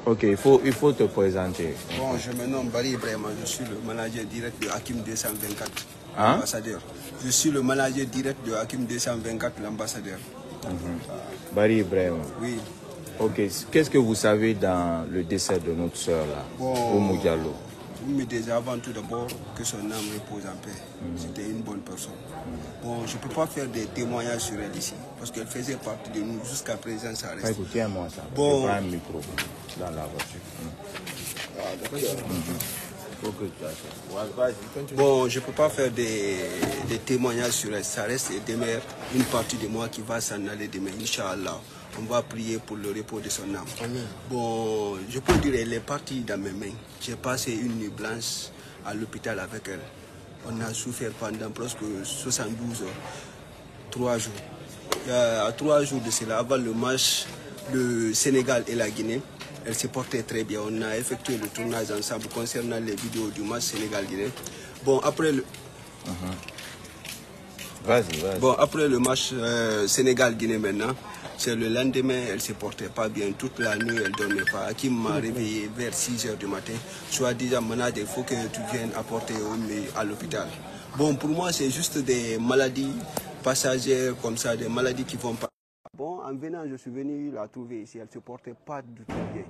Ok, il faut te présenter. Bon, je me nomme Barry Ibrahima, je suis le manager direct de Hakim 224, Hein? l'ambassadeur. Je suis le manager direct de Hakim 224, l'ambassadeur. Barry Ibrahim. Oui. Ok, qu'est-ce que vous savez dans le décès de notre soeur là, Oumou Diallo? Mais déjà avant tout d'abord que son âme repose en paix. C'était une bonne personne. Bon, je ne peux pas faire des témoignages sur elle ici, parce qu'elle faisait partie de nous jusqu'à présent, ça reste. Écoutez-moi ça. Bon. Je prends un micro dans la voiture. Bon, je ne peux pas faire des témoignages sur elle. Ça reste demain une partie de moi qui va s'en aller demain, Inch'Allah. On va prier pour le repos de son âme. Amen. Bon, je peux dire qu'elle est partie dans mes mains. J'ai passé une nuit blanche à l'hôpital avec elle. On a souffert pendant presque 72 heures, 3 jours. À 3 jours de cela, avant le match, le Sénégal et la Guinée, elle se portait très bien. On a effectué le tournage ensemble concernant les vidéos du match Sénégal-Guinée. Bon, après le... Vas-y. Bon, après le match Sénégal-Guinée maintenant, c'est le lendemain, elle ne se portait pas bien. Toute la nuit, elle ne dormait pas. Hakim m'a réveillé vers 6 h du matin. Soit disant, Manad, il faut que tu viennes apporter à l'hôpital. Bon, pour moi, c'est juste des maladies passagères comme ça, des maladies qui vont pas. Bon, en venant, je suis venu la trouver ici. Elle ne se portait pas du tout bien.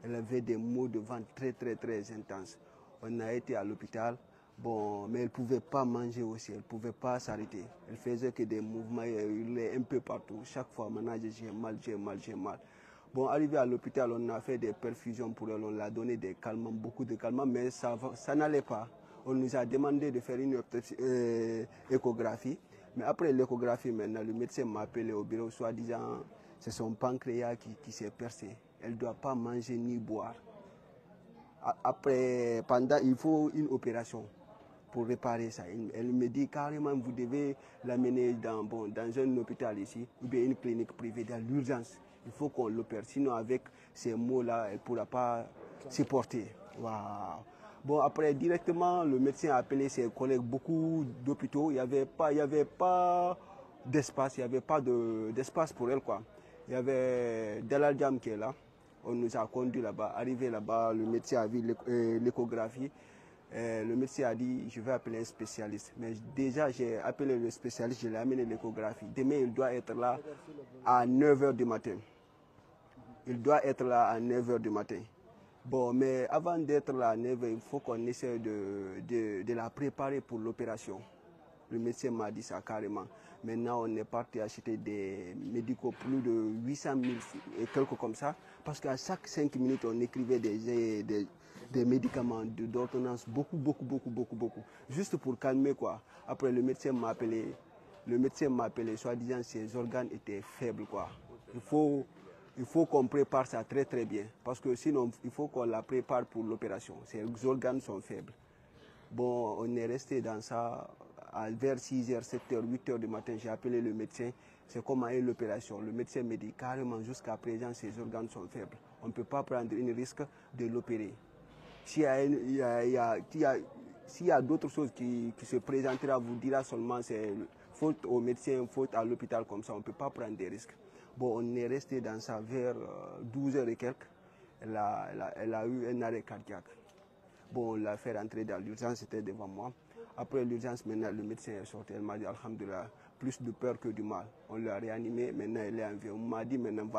Elle avait des maux de ventre très intenses. On a été à l'hôpital. Bon, mais elle ne pouvait pas manger aussi, elle ne pouvait pas s'arrêter. Elle faisait que des mouvements, elle hurlait un peu partout. Chaque fois, maintenant, j'ai mal. Bon, arrivé à l'hôpital, on a fait des perfusions pour elle, on l'a donné des calmants, beaucoup de calmants, mais ça n'allait pas. On nous a demandé de faire une échographie. Mais après l'échographie, maintenant, le médecin m'a appelé au bureau, soi-disant, c'est son pancréas qui s'est percé. Elle ne doit pas manger ni boire. Après, il faut une opération pour réparer ça. Elle me dit carrément, vous devez l'amener dans un hôpital ici, ou bien une clinique privée, dans l'urgence. Il faut qu'on l'opère. Sinon, avec ces mots-là, elle ne pourra pas supporter. Waouh. Bon, après, directement, le médecin a appelé ses collègues, beaucoup d'hôpitaux. Il n'y avait pas d'espace, il n'y avait pas d'espace pour elle, quoi. Il y avait Dalal Jam qui est là. On nous a conduits là-bas. Arrivé là-bas, le médecin a vu l'échographie. Le médecin a dit, je vais appeler un spécialiste. Mais déjà, j'ai appelé le spécialiste, je l'ai amené l'échographie. Demain, il doit être là à 9 h du matin. Il doit être là à 9 h du matin. Bon, mais avant d'être là à 9 h, il faut qu'on essaie de la préparer pour l'opération. Le médecin m'a dit ça carrément. Maintenant, on est parti acheter des médicaux, plus de 800 000 et quelques comme ça. Parce qu'à chaque 5 minutes, on écrivait des médicaments d'ordonnance, beaucoup. Juste pour calmer, quoi. Après, le médecin m'a appelé. Soi-disant, ses organes étaient faibles, quoi. Il faut qu'on prépare ça très bien. Parce que sinon, il faut qu'on la prépare pour l'opération. Ses organes sont faibles. Bon, on est resté dans ça vers 6 h, 7 h, 8 h du matin. J'ai appelé le médecin. C'est comment est l'opération. Le médecin me dit carrément jusqu'à présent, ses organes sont faibles. On ne peut pas prendre un risque de l'opérer. S'il y a d'autres choses qui se présenteront, vous dira seulement c'est faute au médecin, faute à l'hôpital comme ça. On ne peut pas prendre des risques. Bon, on est resté dans ça vers 12 h et quelques. Elle a eu un arrêt cardiaque. Bon, on l'a fait rentrer dans l'urgence, c'était devant moi. Après l'urgence, maintenant, le médecin est sorti. Elle m'a dit, alhamdoulilah, plus de peur que du mal. On l'a réanimé, maintenant elle est en vie. On m'a dit, maintenant,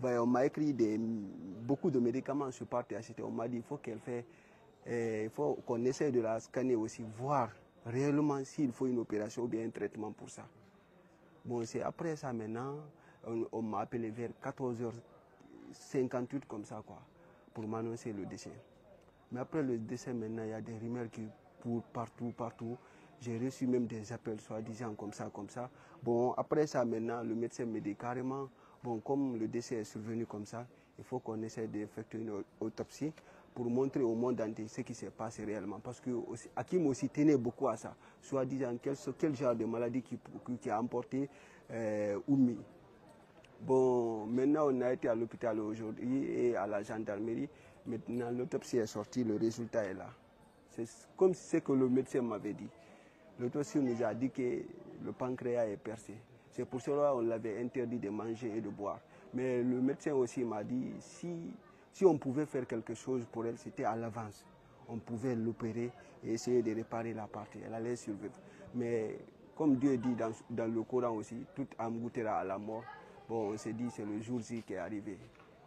on m'a écrit beaucoup de médicaments, je suis parti acheter. On m'a dit, il faut qu'on essaie de la scanner aussi, voir réellement s'il faut une opération ou bien un traitement pour ça. Bon, c'est après ça, maintenant, on m'a appelé vers 14 h 58 comme ça, quoi, pour m'annoncer le décès. Mais après le décès, maintenant, il y a des rumeurs qui courent partout. J'ai reçu même des appels soi-disant comme ça. Bon, après ça, maintenant, le médecin me dit carrément, bon, comme le décès est survenu comme ça, il faut qu'on essaie d'effectuer une autopsie pour montrer au monde entier ce qui s'est passé réellement. Parce que Hakim aussi tenait beaucoup à ça. Soi-disant, quel genre de maladie qui a emporté Oumi. Bon, maintenant, on a été à l'hôpital aujourd'hui et à la gendarmerie. Maintenant, l'autopsie est sortie, le résultat est là. C'est comme ce que le médecin m'avait dit. L'autopsie nous a dit que le pancréas est percé. C'est pour cela qu'on l'avait interdit de manger et de boire. Mais le médecin aussi m'a dit, si Si on pouvait faire quelque chose pour elle, c'était à l'avance. On pouvait l'opérer et essayer de réparer la partie. Elle allait survivre. Mais comme Dieu dit dans le Coran aussi, toute âme goûtera à la mort. Bon, on s'est dit c'est le jour J qui est arrivé.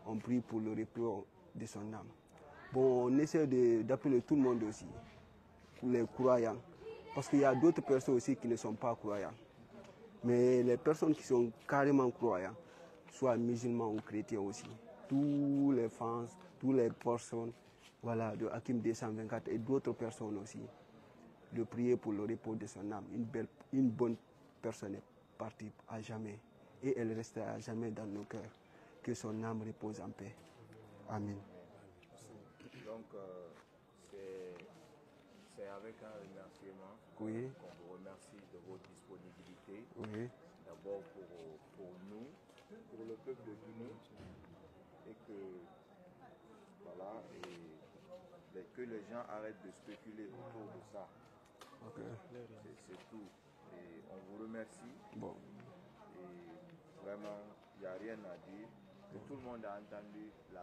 On prie pour le repos de son âme. Bon, on essaie d'appeler tout le monde aussi, pour les croyants. Parce qu'il y a d'autres personnes aussi qui ne sont pas croyants. Mais les personnes qui sont carrément croyants, soit musulmans ou chrétiens aussi, tous les fans, toutes les personnes, voilà, de Hakim 224 et d'autres personnes aussi, de prier pour le repos de son âme. Une bonne personne est partie à jamais et elle restera à jamais dans nos cœurs. Que son âme repose en paix. Amen. Donc, c'est avec un remerciement qu'on vous remercie de votre disponibilité. Oui. D'abord pour nous, pour le peuple de Guinée, et que, voilà, et que les gens arrêtent de spéculer autour de ça. Okay. C'est tout. Et on vous remercie. Bon. Et vraiment, il n'y a rien à dire. Tout le monde a entendu la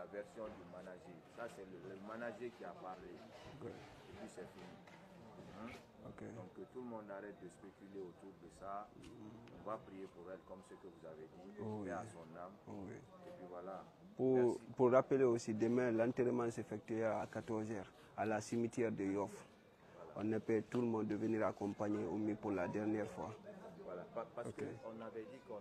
version du manager. Ça, c'est le manager qui a parlé. Okay. Et puis c'est fini. Okay. Donc que tout le monde arrête de spéculer autour de ça. On va prier pour elle comme ce que vous avez dit. Et à son âme. Oui. Et puis voilà. Pour rappeler aussi, demain, l'enterrement s'effectuera à 14h à la cimetière de Yoff. Voilà. On appelle tout le monde de venir accompagner Oumi pour la dernière fois. Voilà, parce qu'on avait dit qu'on